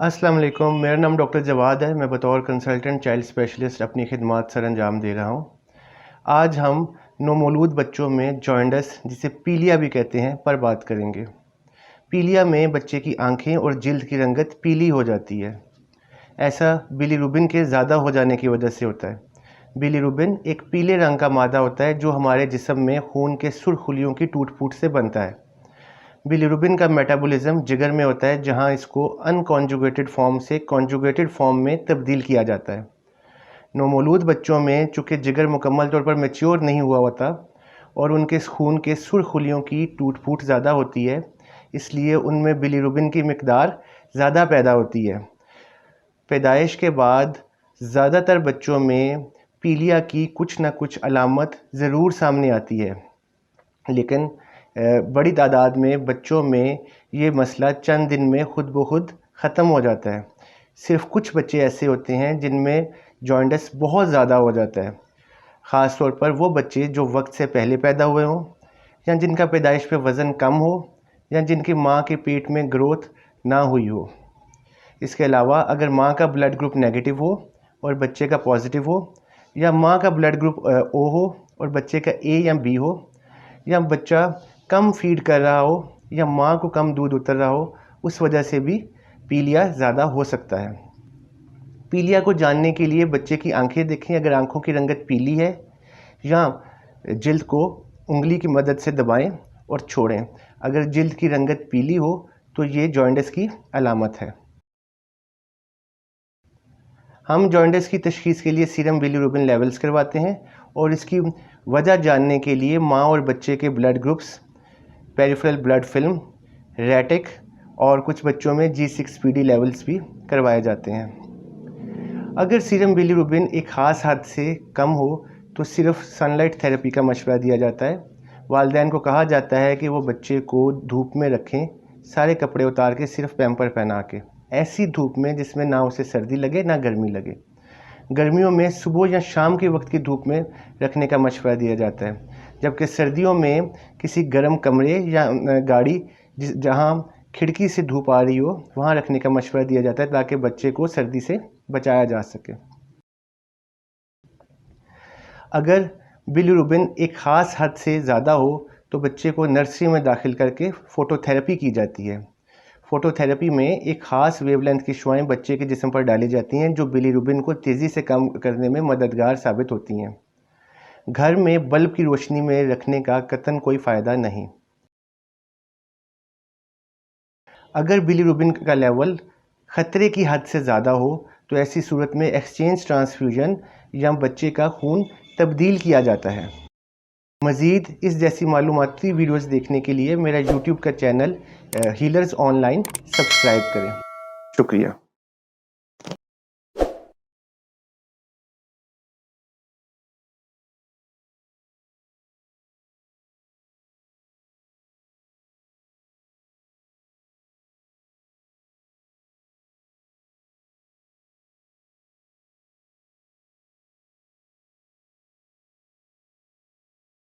अस्सलाम वालेकुम। मेरा नाम डॉक्टर जवाद है। मैं बतौर कंसल्टेंट चाइल्ड स्पेशलिस्ट अपनी खिदमात सर अंजाम दे रहा हूँ। आज हम नौमौलूद बच्चों में जॉन्डिस, जिसे पीलिया भी कहते हैं, पर बात करेंगे। पीलिया में बच्चे की आंखें और जिल्द की रंगत पीली हो जाती है। ऐसा बिलीरुबिन के ज़्यादा हो जाने की वजह से होता है। बिलीरुबिन एक पीले रंग का मादा होता है जो हमारे जिस्म में खून के सुर्खुलियों की टूट फूट से बनता है। बिलीरुबिन का मेटाबॉलिज्म जिगर में होता है, जहां इसको अनकॉन्जुगेटेड फॉर्म से कॉन्जुगेटेड फॉर्म में तब्दील किया जाता है। नौमौलूद बच्चों में चूँकि जिगर मुकम्मल तौर पर मैच्योर नहीं हुआ होता और उनके खून के सुर्खुलियों की टूट फूट ज़्यादा होती है, इसलिए उनमें बिलीरुबिन की मिकदार ज़्यादा पैदा होती है। पैदाइश के बाद ज़्यादातर बच्चों में पीलिया की कुछ न कुछ अलामत ज़रूर सामने आती है, लेकिन बड़ी तादाद में बच्चों में ये मसला चंद दिन में खुद ब खुद ख़त्म हो जाता है। सिर्फ कुछ बच्चे ऐसे होते हैं जिनमें जॉन्डिस बहुत ज़्यादा हो जाता है, ख़ास तौर पर वो बच्चे जो वक्त से पहले पैदा हुए हों, या जिनका पैदाइश पे वज़न कम हो, या जिनकी माँ के पेट में ग्रोथ ना हुई हो। इसके अलावा अगर माँ का ब्लड ग्रुप नेगेटिव हो और बच्चे का पॉजिटिव हो, या माँ का ब्लड ग्रुप ओ हो और बच्चे का ए या बी हो, या बच्चा कम फीड कर रहा हो या माँ को कम दूध उतर रहा हो, उस वजह से भी पीलिया ज़्यादा हो सकता है। पीलिया को जानने के लिए बच्चे की आंखें देखें। अगर आंखों की रंगत पीली है, या जिल्द को उंगली की मदद से दबाएं और छोड़ें। अगर जिल्द की रंगत पीली हो तो ये जॉन्डिस की अलामत है। हम जॉन्डिस की तशखीस के लिए सीरम बिलीरुबिन लेवल्स करवाते हैं और इसकी वजह जानने के लिए माँ और बच्चे के blood groups, peripheral blood film, retic और कुछ बच्चों में G6PD लेवल्स भी करवाए जाते हैं। अगर सीरम बिलीरुबिन एक ख़ास हद से कम हो तो सिर्फ सनलाइट थेरेपी का मशवरा दिया जाता है। वालिदैन को कहा जाता है कि वो बच्चे को धूप में रखें, सारे कपड़े उतार के सिर्फ पैम्पर पहना के, ऐसी धूप में जिसमें ना उसे सर्दी लगे ना गर्मी लगे। गर्मियों में सुबह या शाम के वक्त की धूप में रखने का मशवरा दिया जाता है, जबकि सर्दियों में किसी गर्म कमरे या गाड़ी जहां खिड़की से धूप आ रही हो वहां रखने का मशवरा दिया जाता है, ताकि बच्चे को सर्दी से बचाया जा सके। अगर बिलीरुबिन एक ख़ास हद से ज़्यादा हो तो बच्चे को नर्सरी में दाखिल करके फ़ोटोथेरेपी की जाती है। फ़ोटोथेरेपी में एक ख़ास वेवलेंथ की शुआएं बच्चे के जिस्म पर डाली जाती हैं, जो बिलीरुबिन को तेज़ी से कम करने में मददगार साबित होती हैं। घर में बल्ब की रोशनी में रखने का कतई कोई फ़ायदा नहीं। अगर बिलीरुबिन का लेवल ख़तरे की हद से ज़्यादा हो तो ऐसी सूरत में एक्सचेंज ट्रांसफ्यूजन या बच्चे का खून तब्दील किया जाता है। मज़ीद इस जैसी मालूमाती वीडियोज़ देखने के लिए मेरा YouTube का चैनल हीलर्स ऑनलाइन सब्सक्राइब करें। शुक्रिया।